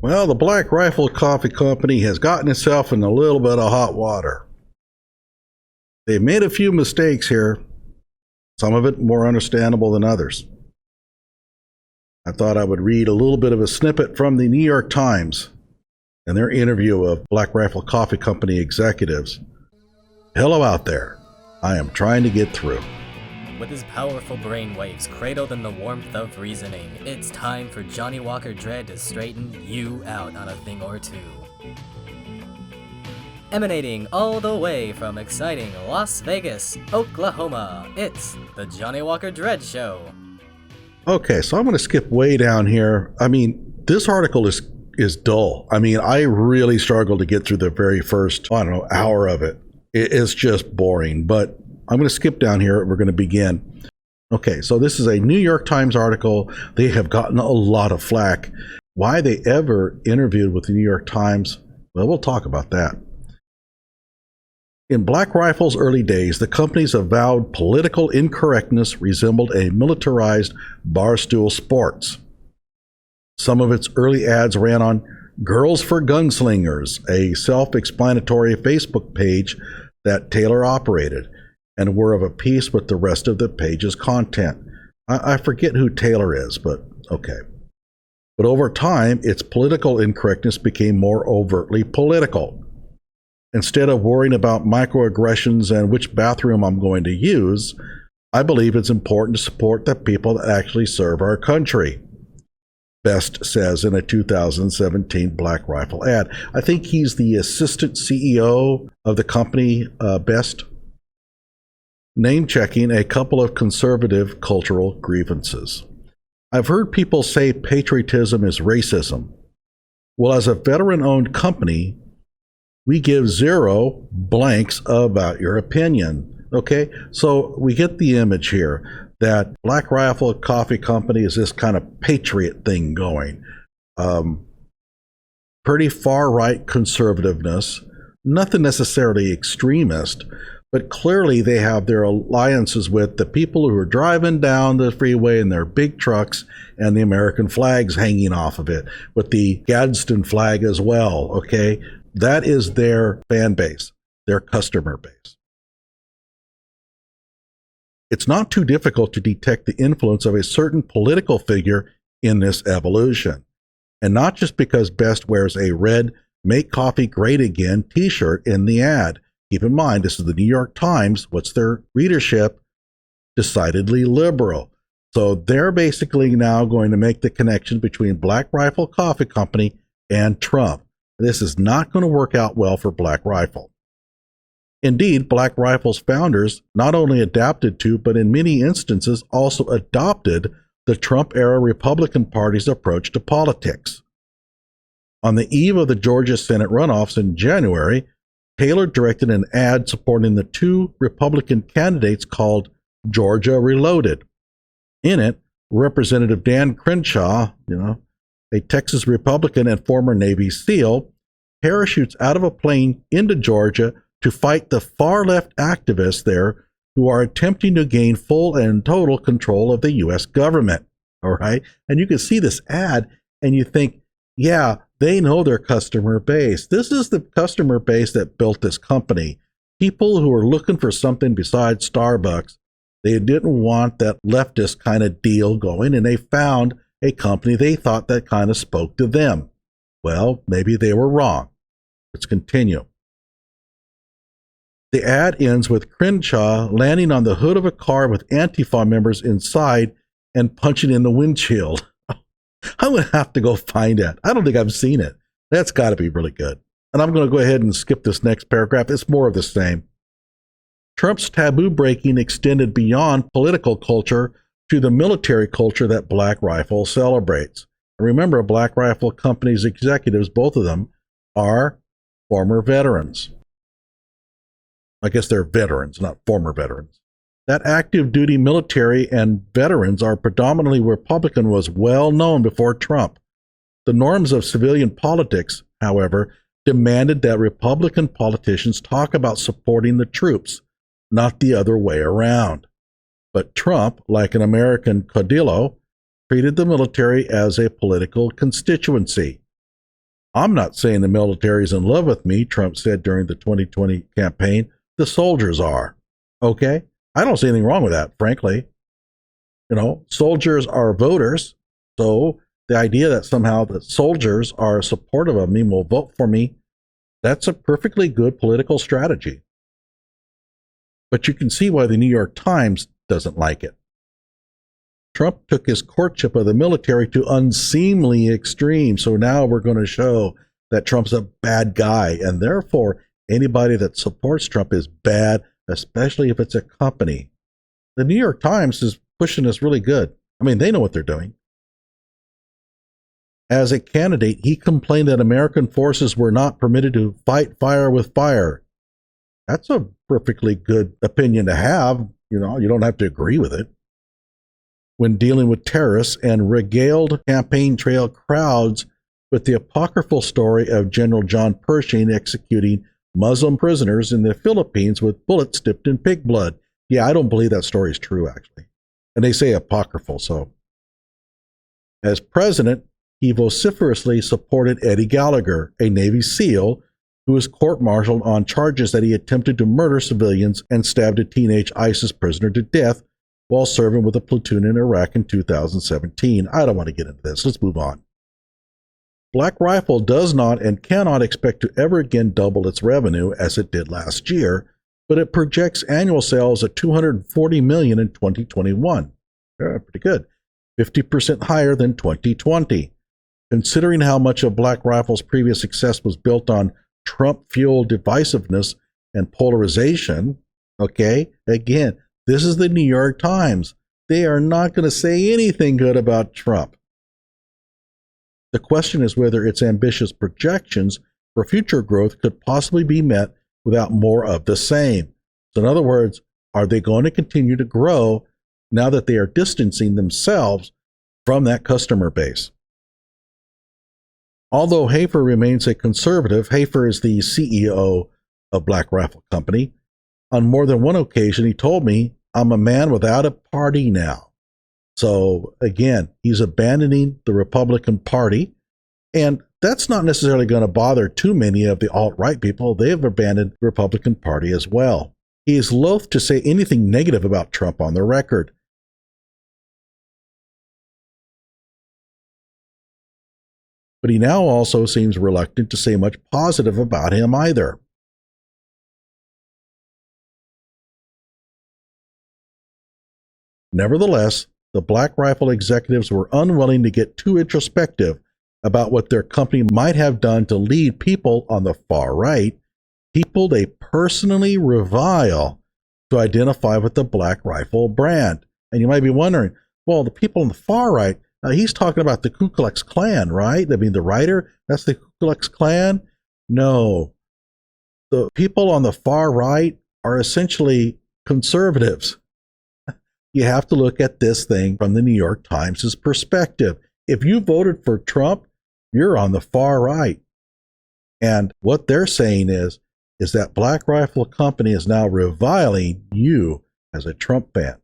Well, the Black Rifle Coffee Company has gotten itself in a little bit of hot water. They've made a few mistakes here, some of it more understandable than others. I thought I would read a little bit of a snippet from the New York Times and their interview of Black Rifle Coffee Company executives. Hello out there. I am trying to get through. With his powerful brainwaves cradled in the warmth of reasoning, it's time for Johnnie Walker Dread to straighten you out on a thing or two. Emanating all the way from exciting Las Vegas, Oklahoma, it's the Johnnie Walker Dread Show. Okay, so I'm going to skip way down here. I mean, this article is dull. I mean, I really struggled to get through the very first, hour of it. It's just boring, but I'm going to skip down here. We're going to begin. Okay, so this is a New York Times article. They have gotten a lot of flack. Why they ever interviewed with the New York Times? Well, we'll talk about that. In Black Rifle's early days, the company's avowed political incorrectness resembled a militarized barstool sports. Some of its early ads ran on Girls for Gunslingers, a self-explanatory Facebook page that Taylor operated, and were of a piece with the rest of the page's content. I forget who Taylor is, but okay. But over time, its political incorrectness became more overtly political. Instead of worrying about microaggressions and which bathroom I'm going to use, I believe it's important to support the people that actually serve our country, Best says in a 2017 Black Rifle ad. I think he's the assistant CEO of the company, Best, name-checking a couple of conservative cultural grievances. I've heard people say patriotism is racism. Well, as a veteran-owned company, we give zero blanks about your opinion. Okay, so we get the image here that Black Rifle Coffee Company is this kind of patriot thing going. Pretty far-right conservativeness, nothing necessarily extremist, but clearly they have their alliances with the people who are driving down the freeway in their big trucks and the American flags hanging off of it, with the Gadsden flag as well, okay? That is their fan base, their customer base. It's not too difficult to detect the influence of a certain political figure in this evolution. And not just because Best wears a red "Make Coffee Great Again" t-shirt in the ad. Keep in mind, this is the New York Times. What's their readership? Decidedly liberal. So they're basically now going to make the connection between Black Rifle Coffee Company and Trump. This is not going to work out well for Black Rifle. Indeed, Black Rifle's founders not only adapted to, but in many instances also adopted the Trump-era Republican Party's approach to politics. On the eve of the Georgia Senate runoffs in January, Taylor directed an ad supporting the two Republican candidates called Georgia Reloaded. In it, Representative Dan Crenshaw, a Texas Republican and former Navy SEAL, parachutes out of a plane into Georgia to fight the far-left activists there who are attempting to gain full and total control of the U.S. government. All right? And you can see this ad and you think, yeah, they know their customer base. This is the customer base that built this company. People who are looking for something besides Starbucks. They didn't want that leftist kind of deal going, and they found a company they thought that kind of spoke to them. Well, maybe they were wrong. Let's continue. The ad ends with Crenshaw landing on the hood of a car with Antifa members inside and punching in the windshield. I'm going to have to go find that. I don't think I've seen it. That's got to be really good. And I'm going to go ahead and skip this next paragraph. It's more of the same. Trump's taboo breaking extended beyond political culture to the military culture that Black Rifle celebrates. And remember, Black Rifle Company's executives, both of them, are former veterans. I guess they're veterans, not former veterans. That active duty military and veterans are predominantly Republican was well known before Trump. The norms of civilian politics, however, demanded that Republican politicians talk about supporting the troops, not the other way around. But Trump, like an American caudillo, treated the military as a political constituency. I'm not saying the military's in love with me, Trump said during the 2020 campaign. The soldiers are. Okay? I don't see anything wrong with that, frankly. Soldiers are voters. So the idea that somehow the soldiers are supportive of me, will vote for me, that's a perfectly good political strategy. But you can see why the New York Times doesn't like it. Trump took his courtship of the military to unseemly extremes. So now we're going to show that Trump's a bad guy. And therefore, anybody that supports Trump is bad, especially if it's a company. The New York Times is pushing this really good. I mean, they know what they're doing. As a candidate, he complained that American forces were not permitted to fight fire with fire. That's a perfectly good opinion to have. You don't have to agree with it. When dealing with terrorists, and regaled campaign trail crowds with the apocryphal story of General John Pershing executing Muslim prisoners in the Philippines with bullets dipped in pig blood. Yeah, I don't believe that story is true, actually. And they say apocryphal, so. As president, he vociferously supported Eddie Gallagher, a Navy SEAL, who was court-martialed on charges that he attempted to murder civilians and stabbed a teenage ISIS prisoner to death while serving with a platoon in Iraq in 2017. I don't want to get into this. Let's move on. Black Rifle does not and cannot expect to ever again double its revenue as it did last year, but it projects annual sales of $240 million in 2021. Pretty good. 50% higher than 2020. Considering how much of Black Rifle's previous success was built on Trump-fueled divisiveness and polarization, okay, again, this is the New York Times. They are not going to say anything good about Trump. The question is whether its ambitious projections for future growth could possibly be met without more of the same. So in other words, are they going to continue to grow now that they are distancing themselves from that customer base? Although Hafer remains a conservative, Hafer is the CEO of Black Rifle Company. On more than one occasion, he told me, I'm a man without a party now. So again, he's abandoning the Republican Party. And that's not necessarily going to bother too many of the alt-right people. They have abandoned the Republican Party as well. He is loath to say anything negative about Trump on the record. But he now also seems reluctant to say much positive about him either. Nevertheless, the Black Rifle executives were unwilling to get too introspective about what their company might have done to lead people on the far right, people they personally revile, to identify with the Black Rifle brand. And you might be wondering, well, the people on the far right, he's talking about the Ku Klux Klan, right? I mean, the writer, that's the Ku Klux Klan? No. The people on the far right are essentially conservatives. You have to look at this thing from the New York Times' perspective. If you voted for Trump, you're on the far right. And what they're saying is that Black Rifle Company is now reviling you as a Trump fan.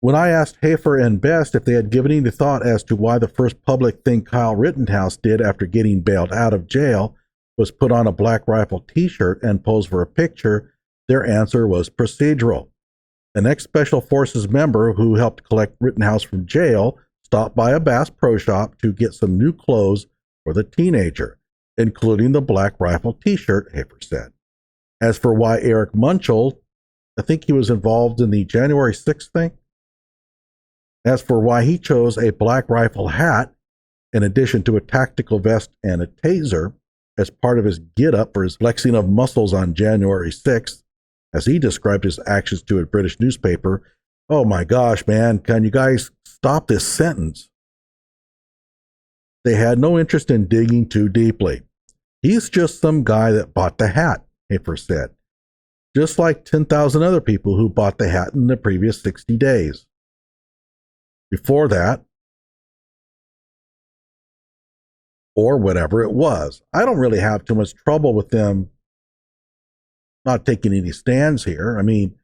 When I asked Hafer and Best if they had given any thought as to why the first public thing Kyle Rittenhouse did after getting bailed out of jail was put on a Black Rifle t-shirt and pose for a picture, their answer was procedural. An ex-Special Forces member who helped collect Rittenhouse from jail stopped by a Bass Pro Shop to get some new clothes for the teenager, including the Black Rifle t-shirt, Hafer said. As for why Eric Mischel, I think he was involved in the January 6th thing. As for why he chose a Black Rifle hat, in addition to a tactical vest and a taser, as part of his get-up for his flexing of muscles on January 6th, as he described his actions to a British newspaper, oh my gosh, man, can you guys stop this sentence? They had no interest in digging too deeply. He's just some guy that bought the hat, Hafer said, just like 10,000 other people who bought the hat in the previous 60 days. Before that, or whatever it was. I don't really have too much trouble with them not taking any stands here. I mean,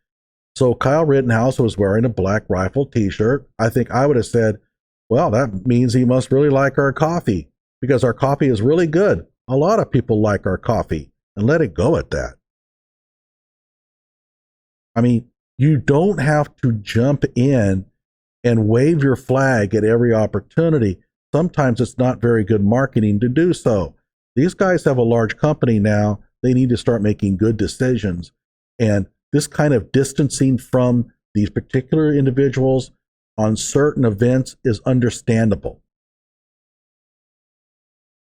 so Kyle Rittenhouse was wearing a Black Rifle t-shirt. I think I would have said, well, that means he must really like our coffee, because our coffee is really good. A lot of people like our coffee, and let it go at that. I mean, you don't have to jump in and wave your flag at every opportunity. Sometimes it's not very good marketing to do so. These guys have a large company now. They need to start making good decisions. And this kind of distancing from these particular individuals on certain events is understandable.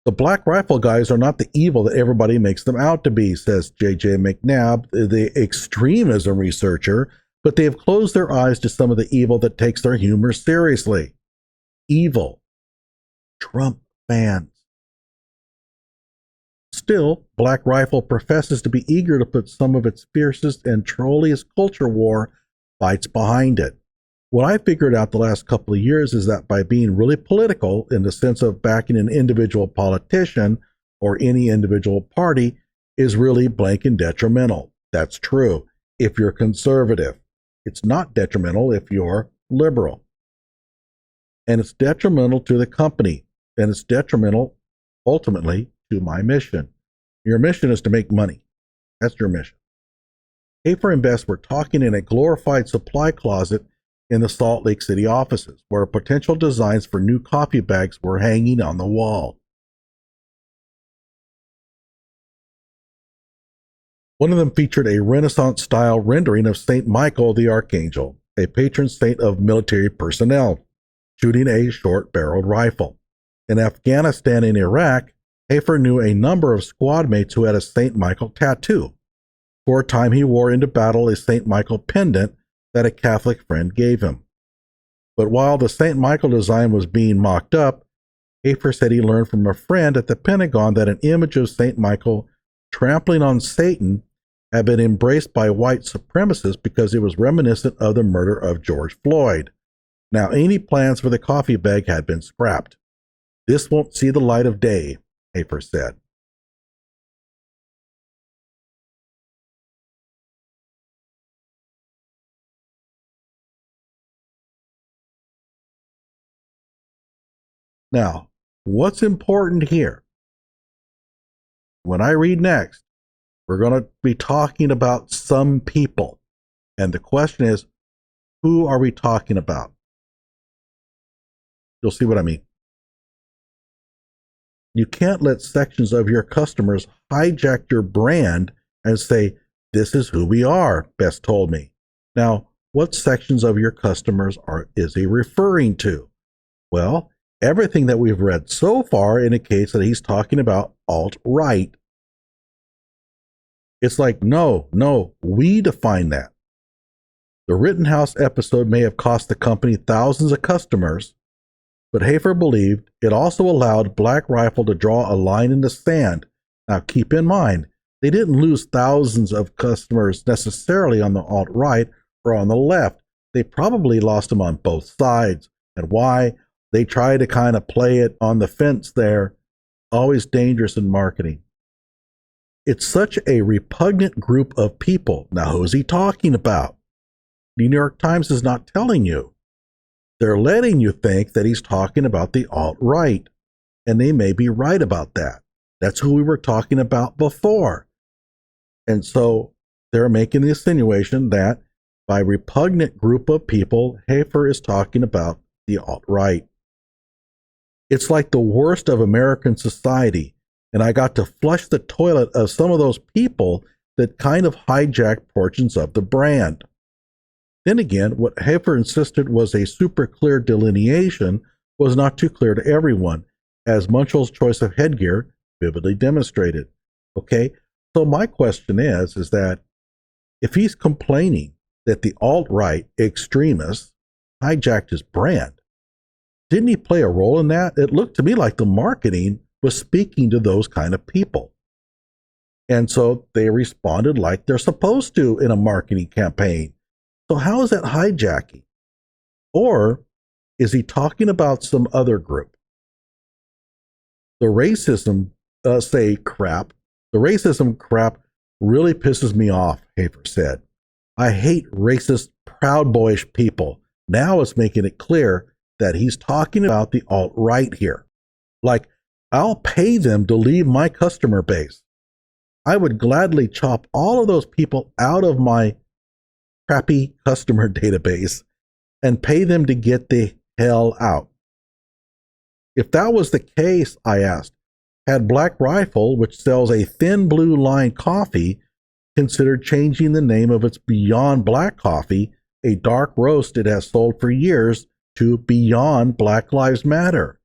The Black Rifle guys are not the evil that everybody makes them out to be, says J.J. McNabb, the extremism researcher, but they have closed their eyes to some of the evil that takes their humor seriously. Evil. Trump fans. Still, Black Rifle professes to be eager to put some of its fiercest and trolliest culture war fights behind it. What I figured out the last couple of years is that by being really political in the sense of backing an individual politician or any individual party is really blank and detrimental. That's true if you're conservative. It's not detrimental if you're liberal. And it's detrimental to the company. And it's detrimental, ultimately, to my mission. Your mission is to make money. That's your mission. Hafer and Best were talking in a glorified supply closet in the Salt Lake City offices, where potential designs for new coffee bags were hanging on the wall. One of them featured a Renaissance-style rendering of St. Michael the Archangel, a patron saint of military personnel, shooting a short-barreled rifle. In Afghanistan and Iraq, Hafer knew a number of squad mates who had a St. Michael tattoo. For a time, he wore into battle a St. Michael pendant that a Catholic friend gave him. But while the St. Michael design was being mocked up, Hafer said he learned from a friend at the Pentagon that an image of St. Michael trampling on Satan had been embraced by white supremacists because it was reminiscent of the murder of George Floyd. Now, any plans for the coffee bag had been scrapped. This won't see the light of day, Hafer said. Now, what's important here? When I read next, we're going to be talking about some people. And the question is, who are we talking about? You'll see what I mean. You can't let sections of your customers hijack your brand and say, this is who we are, Best told me. Now, what sections of your customers is he referring to? Well, everything that we've read so far indicates that he's talking about alt-right. It's like, no, we define that. The Rittenhouse episode may have cost the company thousands of customers, but Hafer believed it also allowed Black Rifle to draw a line in the sand. Now, keep in mind, they didn't lose thousands of customers necessarily on the alt-right or on the left. They probably lost them on both sides. And why? They try to kind of play it on the fence there. Always dangerous in marketing. It's such a repugnant group of people. Now, who's he talking about? The New York Times is not telling you. They're letting you think that he's talking about the alt-right. And they may be right about that. That's who we were talking about before. And so they're making the insinuation that by repugnant group of people, Hafer is talking about the alt-right. It's like the worst of American society, and I got to flush the toilet of some of those people that kind of hijacked portions of the brand. Then again, what Hafer insisted was a super clear delineation was not too clear to everyone, as Mischel's choice of headgear vividly demonstrated. Okay, so my question is that if he's complaining that the alt-right extremists hijacked his brand, didn't he play a role in that? It looked to me like the marketing was speaking to those kind of people. And so they responded like they're supposed to in a marketing campaign. So how is that hijacking? Or is he talking about some other group? The racism, crap really pisses me off, Hafer said. I hate racist, proud boyish people. Now it's making it clear that he's talking about the alt-right here. Like, I'll pay them to leave my customer base. I would gladly chop all of those people out of my crappy customer database and pay them to get the hell out. If that was the case, I asked, had Black Rifle, which sells a thin blue line coffee, considered changing the name of its Beyond Black coffee, a dark roast it has sold for years, to Beyond Black Lives Matter?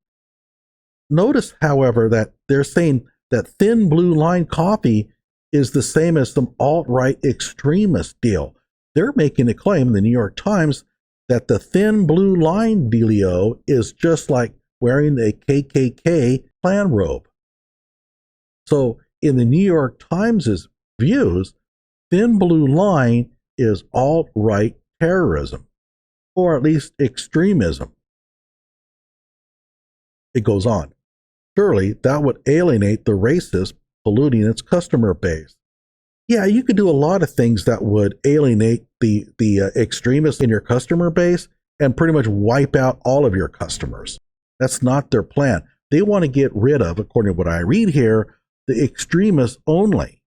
Notice, however, that they're saying that thin blue line coffee is the same as some alt-right extremist deal. They're making a claim in the New York Times that the thin blue line dealio is just like wearing a KKK Klan robe. So in the New York Times' views, thin blue line is alt-right terrorism, or at least extremism. It goes on. Surely that would alienate the racist polluting its customer base. Yeah, you could do a lot of things that would alienate the extremists in your customer base and pretty much wipe out all of your customers. That's not their plan. They want to get rid of, according to what I read here, the extremists only.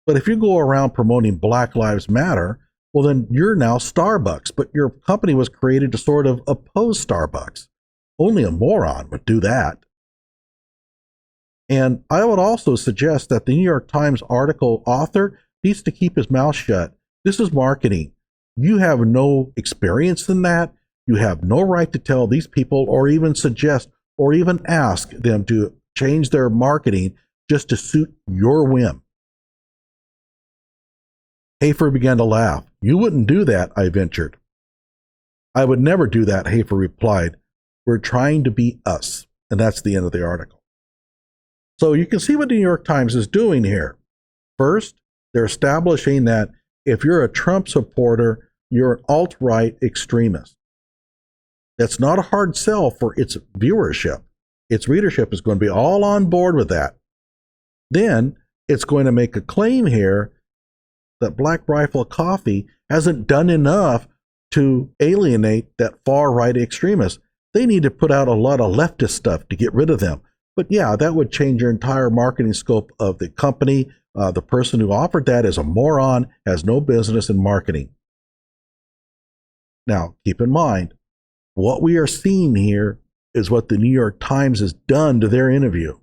But if you go around promoting Black Lives Matter, well, then you're now Starbucks, but your company was created to sort of oppose Starbucks. Only a moron would do that. And I would also suggest that the New York Times article author needs to keep his mouth shut. This is marketing. You have no experience in that. You have no right to tell these people or even suggest or even ask them to change their marketing just to suit your whim. Hafer began to laugh. You wouldn't do that, I ventured. I would never do that, Hafer replied. We're trying to be us. And that's the end of the article. So you can see what the New York Times is doing here. First, they're establishing that if you're a Trump supporter, you're an alt-right extremist. That's not a hard sell for its viewership. Its readership is going to be all on board with that. Then it's going to make a claim here that Black Rifle Coffee hasn't done enough to alienate that far-right extremist. They need to put out a lot of leftist stuff to get rid of them. But yeah, that would change your entire marketing scope of the company. The person who offered that is a moron, has no business in marketing. Now, keep in mind, what we are seeing here is what the New York Times has done to their interview.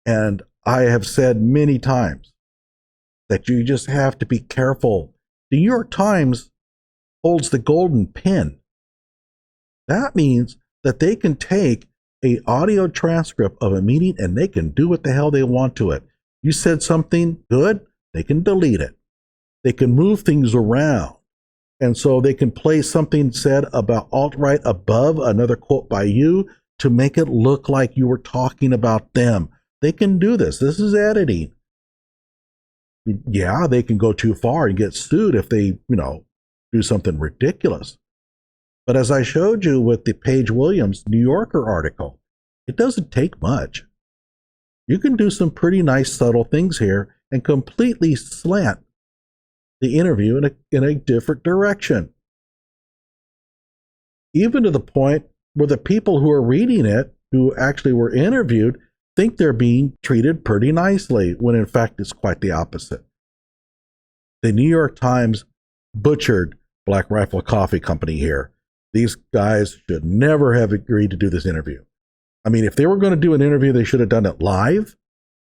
And I have said many times that you just have to be careful. The New York Times holds the golden pen. That means that they can take an audio transcript of a meeting and they can do what the hell they want to it. You said something good, they can delete it. They can move things around. And so they can place something said about alt-right above another quote by you to make it look like you were talking about them. They can do this. This is editing. Yeah, they can go too far and get sued if they, do something ridiculous. But as I showed you with the Paige Williams New Yorker article, it doesn't take much. You can do some pretty nice subtle things here and completely slant the interview in a different direction. Even to the point where the people who are reading it, who actually were interviewed, think they're being treated pretty nicely, when in fact it's quite the opposite. The New York Times butchered Black Rifle Coffee Company here. These guys should never have agreed to do this interview. I mean, if they were going to do an interview, they should have done it live.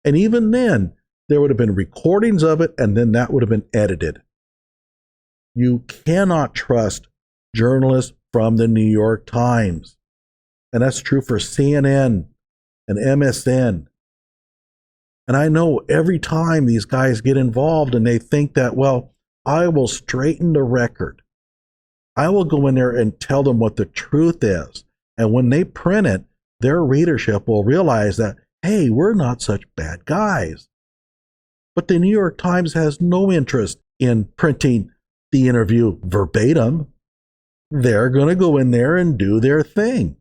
And even then, there would have been recordings of it, and then that would have been edited. You cannot trust journalists from the New York Times. And that's true for CNN and MSN. And I know every time these guys get involved and they think that, well, I will straighten the record. I will go in there and tell them what the truth is. And when they print it, their readership will realize that, hey, we're not such bad guys. But the New York Times has no interest in printing the interview verbatim. They're going to go in there and do their thing.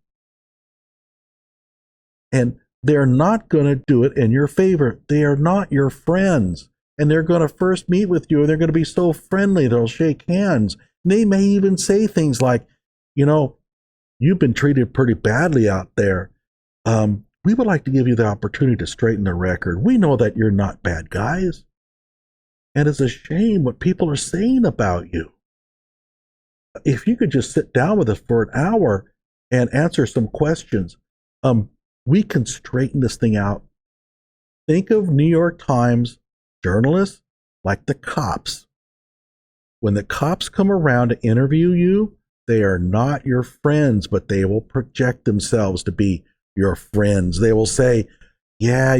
And they're not going to do it in your favor. They are not your friends. And they're going to first meet with you, and they're going to be so friendly, they'll shake hands. They may even say things like, you've been treated pretty badly out there. we would like to give you the opportunity to straighten the record. We know that you're not bad guys. And it's a shame what people are saying about you. If you could just sit down with us for an hour and answer some questions, we can straighten this thing out. Think of New York Times journalists like the cops. When the cops come around to interview you, they are not your friends, but they will project themselves to be your friends. They will say, yeah,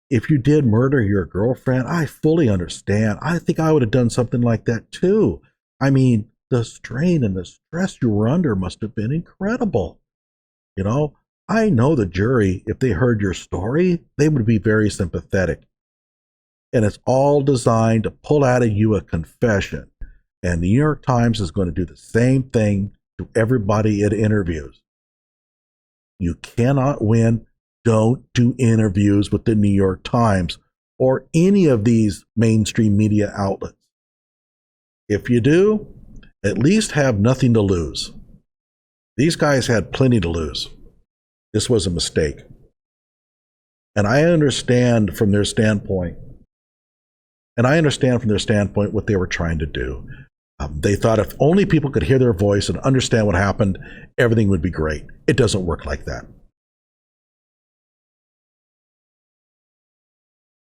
if you did murder your girlfriend, I fully understand. I think I would have done something like that too. I mean, the strain and the stress you were under must have been incredible. I know the jury, if they heard your story, they would be very sympathetic. And it's all designed to pull out of you a confession. And the New York Times is going to do the same thing to everybody it interviews. You cannot win. Don't do interviews with the New York Times or any of these mainstream media outlets. If you do, at least have nothing to lose. These guys had plenty to lose. This was a mistake. And I understand from their standpoint what they were trying to do. They thought if only people could hear their voice and understand what happened, everything would be great. It doesn't work like that.